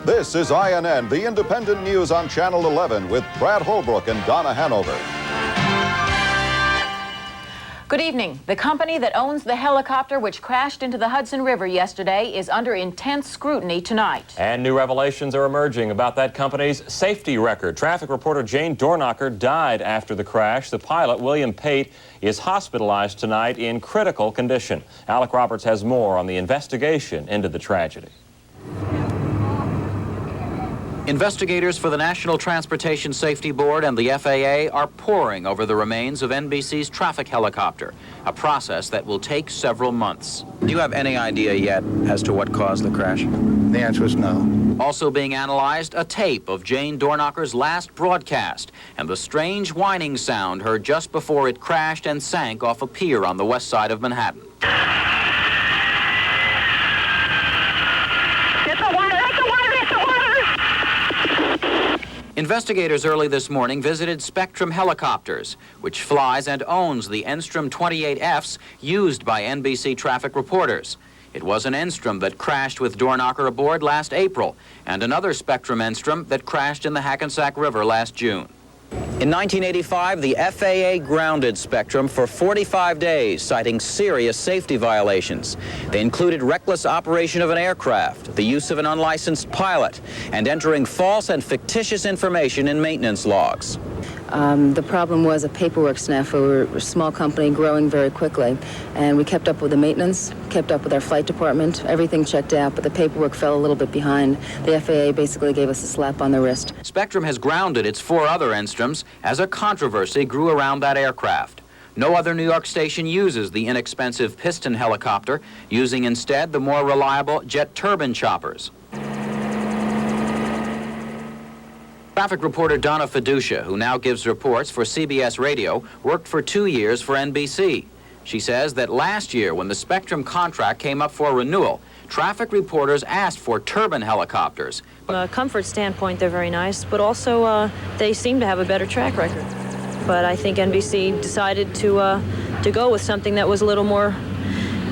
This is INN, the independent news on Channel 11 with Brad Holbrook and Donna Hanover. Good evening. The company that owns the helicopter which crashed into the Hudson River yesterday is under intense scrutiny tonight. And new revelations are emerging about that company's safety record. Traffic reporter Jane Dornacher died after the crash. The pilot, William Pate, is hospitalized tonight in critical condition. Alec Roberts has more on the investigation into the tragedy. Investigators for the National Transportation Safety Board and the FAA are poring over the remains of NBC's traffic helicopter, a process that will take several months. Do you have any idea yet as to what caused the crash? The answer is no. Also being analyzed, a tape of Jane Dornacher's last broadcast and the strange whining sound heard just before it crashed and sank off a pier on the west side of Manhattan. Investigators early this morning visited Spectrum Helicopters, which flies and owns the Enstrom 28Fs used by NBC traffic reporters. It was an Enstrom that crashed with Dornacher aboard last April, and another Spectrum Enstrom that crashed in the Hackensack River last June. In 1985, the FAA grounded Spectrum for 45 days, citing serious safety violations. They included reckless operation of an aircraft, the use of an unlicensed pilot, and entering false and fictitious information in maintenance logs. The problem was a paperwork snafu. We're a small company growing very quickly, and we kept up with the maintenance, kept up with our flight department. Everything checked out, but the paperwork fell a little bit behind. The FAA basically gave us a slap on the wrist. Spectrum has grounded its 4 other Enstroms as a controversy grew around that aircraft. No other New York station uses the inexpensive piston helicopter, using instead the more reliable jet turbine choppers. Traffic reporter Donna Fiducia, who now gives reports for CBS Radio, worked for 2 years for NBC. She says that last year, when the Spectrum contract came up for renewal, traffic reporters asked for turbine helicopters. From a comfort standpoint, they're very nice, but also they seem to have a better track record. But I think NBC decided to go with something that was a little more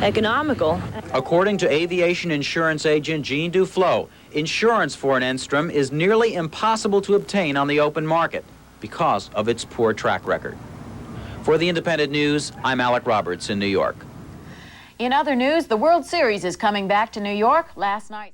economical. According to aviation insurance agent Jean Duflo, insurance for an Enstrom is nearly impossible to obtain on the open market because of its poor track record. For the Independent News, I'm Alec Roberts in New York. In other news, the World Series is coming back to New York last night.